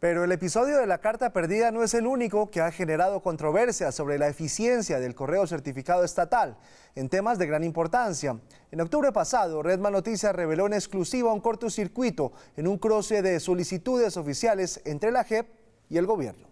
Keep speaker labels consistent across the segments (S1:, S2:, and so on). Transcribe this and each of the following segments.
S1: Pero el episodio de la carta perdida no es el único que ha generado controversia sobre la eficiencia del correo certificado estatal en temas de gran importancia. En octubre pasado, Red Más Noticias reveló en exclusiva un cortocircuito en un cruce de solicitudes oficiales entre la JEP y el gobierno.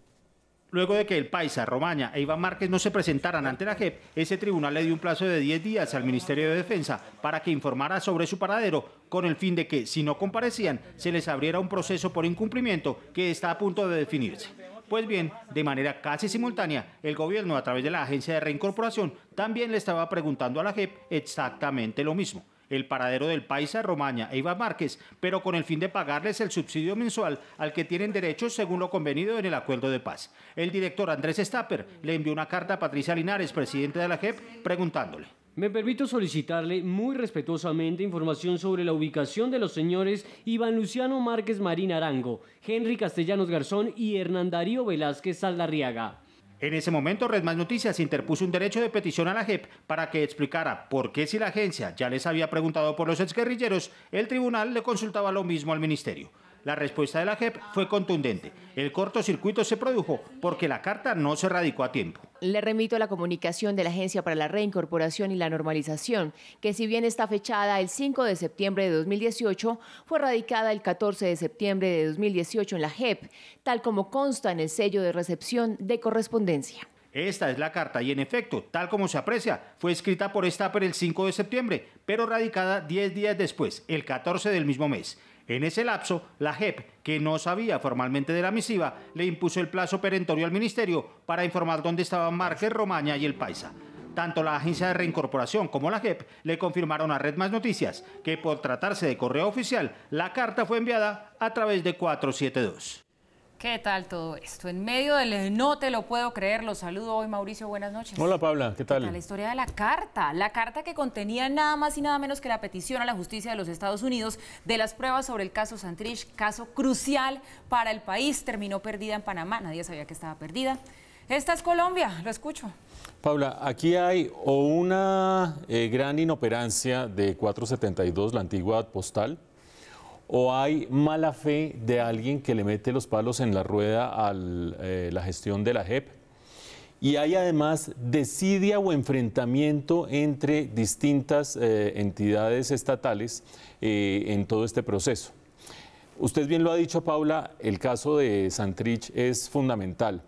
S2: Luego de que el Paisa, Romaña e Iván Márquez no se presentaran ante la JEP, ese tribunal le dio un plazo de 10 días al Ministerio de Defensa para que informara sobre su paradero, con el fin de que, si no comparecían, se les abriera un proceso por incumplimiento que está a punto de definirse. Pues bien, de manera casi simultánea, el gobierno, a través de la Agencia de Reincorporación, también le estaba preguntando a la JEP exactamente lo mismo: el paradero del Paisa, Romaña e Iván Márquez, pero con el fin de pagarles el subsidio mensual al que tienen derecho según lo convenido en el acuerdo de paz. El director Andrés Stapper le envió una carta a Patricia Linares, presidente de la JEP, preguntándole:
S3: me permito solicitarle muy respetuosamente información sobre la ubicación de los señores Iván Luciano Márquez Marín Arango, Henry Castellanos Garzón y Hernán Darío Velázquez Saldarriaga.
S2: En ese momento, Red Más Noticias interpuso un derecho de petición a la JEP para que explicara por qué, si la agencia ya les había preguntado por los exguerrilleros, el tribunal le consultaba lo mismo al ministerio. La respuesta de la JEP fue contundente: el cortocircuito se produjo porque la carta no se radicó a tiempo.
S4: Le remito a la comunicación de la Agencia para la Reincorporación y la Normalización, que si bien está fechada el 5 de septiembre de 2018, fue radicada el 14 de septiembre de 2018 en la JEP, tal como consta en el sello de recepción de correspondencia.
S2: Esta es la carta y, en efecto, tal como se aprecia, fue escrita por Stapper el 5 de septiembre, pero radicada 10 días después, el 14 del mismo mes. En ese lapso, la JEP, que no sabía formalmente de la misiva, le impuso el plazo perentorio al ministerio para informar dónde estaban Márquez, Romaña y el Paisa. Tanto la Agencia de Reincorporación como la JEP le confirmaron a Red Más Noticias que, por tratarse de correo oficial, la carta fue enviada a través de 472.
S5: ¿Qué tal todo esto? En medio del no te lo puedo creer, los saludo hoy, Mauricio, buenas noches.
S6: Hola, Paula, ¿qué tal?
S5: La historia de la carta que contenía nada más y nada menos que la petición a la justicia de los Estados Unidos de las pruebas sobre el caso Santrich, caso crucial para el país, terminó perdida en Panamá, nadie sabía que estaba perdida. Esta es Colombia, lo escucho.
S6: Paula, aquí hay o una gran inoperancia de 472, la antigua postal, o hay mala fe de alguien que le mete los palos en la rueda a la gestión de la JEP, y hay además desidia o enfrentamiento entre distintas entidades estatales en todo este proceso. Usted bien lo ha dicho, Paula, el caso de Santrich es fundamental,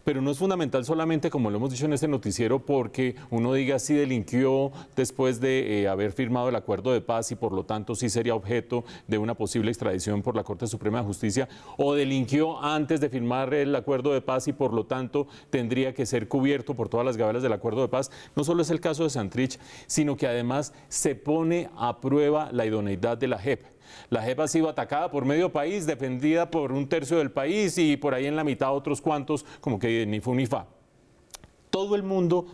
S6: pero no es fundamental solamente, como lo hemos dicho en este noticiero, porque uno diga si delinquió después de haber firmado el acuerdo de paz y por lo tanto sí sería objeto de una posible extradición por la Corte Suprema de Justicia, o delinquió antes de firmar el acuerdo de paz y por lo tanto tendría que ser cubierto por todas las gabelas del acuerdo de paz. No solo es el caso de Santrich, sino que además se pone a prueba la idoneidad de la JEP. La JEP ha sido atacada por medio país, defendida por un tercio del país y por ahí en la mitad otros cuantos, como que ni fu ni fa. Todo el mundo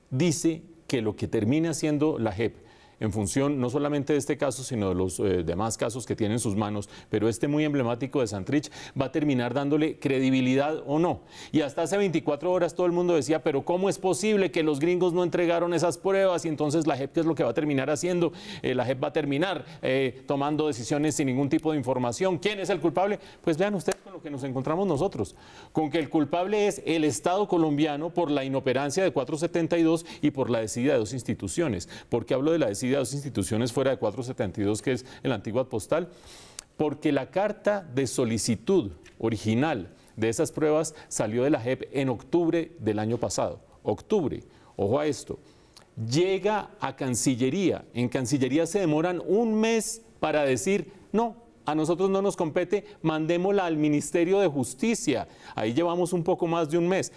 S6: dice que lo que termine haciendo la JEP, en función no solamente de este caso, sino de los demás casos que tiene en sus manos, pero este muy emblemático de Santrich, va a terminar dándole credibilidad o no. Y hasta hace 24 horas todo el mundo decía, pero ¿cómo es posible que los gringos no entregaron esas pruebas? Y entonces la JEP, ¿qué es lo que va a terminar haciendo? La JEP va a terminar tomando decisiones sin ningún tipo de información. ¿Quién es el culpable? Pues vean ustedes con lo que nos encontramos nosotros, con que el culpable es el Estado colombiano por la inoperancia de 472 y por la desidia de dos instituciones. ¿Por qué hablo de la desidia de dos instituciones fuera de 472, que es la antigua postal? Porque la carta de solicitud original de esas pruebas salió de la JEP en octubre del año pasado. Octubre, ojo a esto, llega a Cancillería. En Cancillería se demoran un mes para decir, no, a nosotros no nos compete, mandémosla al Ministerio de Justicia. Ahí llevamos un poco más de un mes.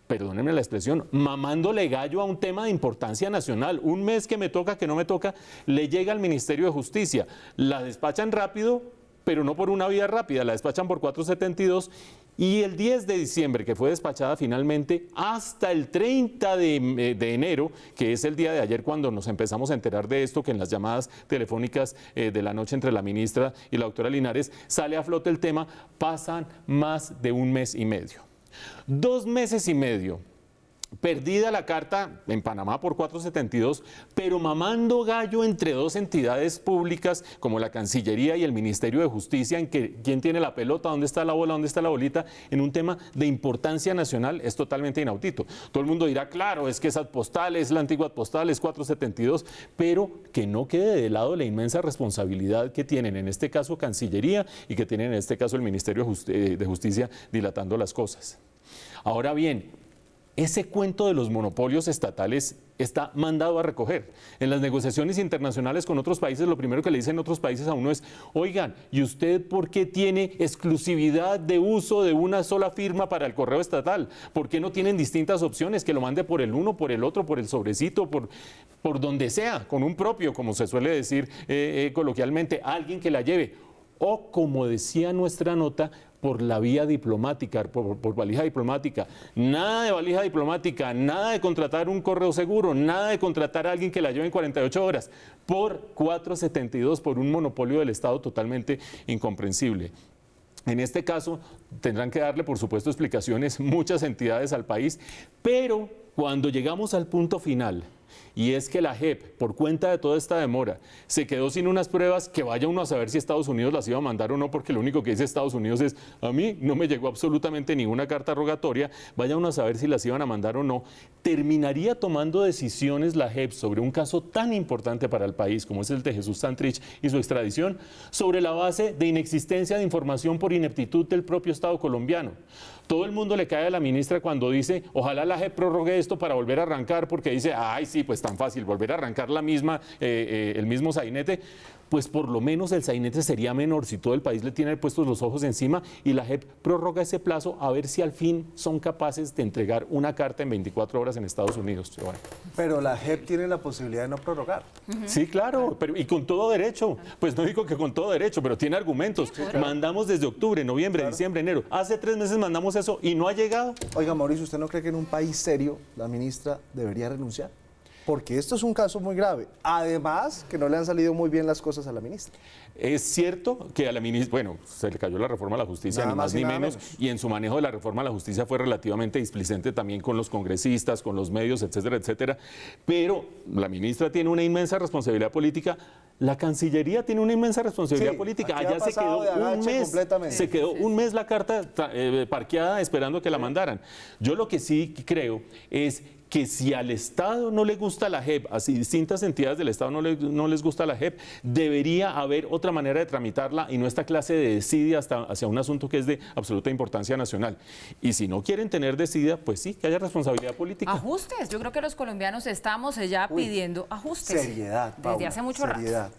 S6: Perdónenme la expresión, mamándole gallo a un tema de importancia nacional. Un mes que me toca, que no me toca, le llega al Ministerio de Justicia. La despachan rápido, pero no por una vía rápida, la despachan por 472, y el 10 de diciembre, que fue despachada finalmente, hasta el 30 de enero, que es el día de ayer cuando nos empezamos a enterar de esto, que en las llamadas telefónicas de la noche entre la ministra y la doctora Linares sale a flote el tema, pasan más de un mes y medio. 2 meses y medio Perdida la carta en Panamá por 472, pero mamando gallo entre dos entidades públicas como la Cancillería y el Ministerio de Justicia, en que quién tiene la pelota, dónde está la bola, dónde está la bolita, en un tema de importancia nacional, es totalmente inaudito. Todo el mundo dirá, claro, es que esa postal es la antigua postal, es 472, pero que no quede de lado la inmensa responsabilidad que tienen en este caso Cancillería y que tienen en este caso el Ministerio de Justicia dilatando las cosas. Ahora bien, ese cuento de los monopolios estatales está mandado a recoger. En las negociaciones internacionales con otros países, lo primero que le dicen otros países a uno es, oigan, ¿y usted por qué tiene exclusividad de uso de una sola firma para el correo estatal? ¿Por qué no tienen distintas opciones? Que lo mande por el uno, por el otro, por el sobrecito, por donde sea, con un propio, como se suele decir coloquialmente, alguien que la lleve. O, como decía nuestra nota, por la vía diplomática, por valija diplomática. Nada de valija diplomática, nada de contratar un correo seguro, nada de contratar a alguien que la lleve en 48 horas. Por 472, por un monopolio del Estado totalmente incomprensible. En este caso, tendrán que darle, por supuesto, explicaciones muchas entidades al país, pero cuando llegamos al punto final, y es que la JEP, por cuenta de toda esta demora, se quedó sin unas pruebas que vaya uno a saber si Estados Unidos las iba a mandar o no, porque lo único que dice Estados Unidos es, a mí no me llegó absolutamente ninguna carta rogatoria, vaya uno a saber si las iban a mandar o no, terminaría tomando decisiones la JEP sobre un caso tan importante para el país como es el de Jesús Santrich y su extradición, sobre la base de inexistencia de información por ineptitud del propio Estado colombiano. Todo el mundo le cae a la ministra cuando dice, ojalá la JEP prorrogue esto para volver a arrancar, porque dice, ay, sí, pues tan fácil, volver a arrancar el mismo sainete. Pues por lo menos el sainete sería menor si todo el país le tiene puestos los ojos encima y la JEP prorroga ese plazo a ver si al fin son capaces de entregar una carta en 24 horas en Estados Unidos. Bueno.
S1: Pero la JEP tiene la posibilidad de no prorrogar.
S6: Sí, claro, pero, y con todo derecho. Pues no digo que con todo derecho, pero tiene argumentos. Sí, claro. Mandamos desde octubre, noviembre, claro, diciembre, enero. Hace 3 meses mandamos eso y no ha llegado.
S1: Oiga, Mauricio, ¿usted no cree que en un país serio la ministra debería renunciar? Porque esto es un caso muy grave. Además, que no le han salido muy bien las cosas a la ministra.
S6: Es cierto que a la ministra, bueno, se le cayó la reforma a la justicia, ni más ni menos, y en su manejo de la reforma a la justicia fue relativamente displicente también con los congresistas, con los medios, etcétera, etcétera. Pero la ministra tiene una inmensa responsabilidad política. La Cancillería tiene una inmensa responsabilidad política. Allá se quedó un mes, se quedó un mes la carta parqueada esperando que la mandaran. Yo lo que sí creo es que si al Estado no le gusta la JEP, a distintas entidades del Estado no les gusta la JEP, debería haber otra manera de tramitarla y no esta clase de desidia hacia un asunto que es de absoluta importancia nacional. Y si no quieren tener desidia, pues sí, que haya responsabilidad política.
S5: Ajustes. Yo creo que los colombianos estamos ya pidiendo ajustes.
S1: Seriedad, Paula,
S5: desde hace mucho rato.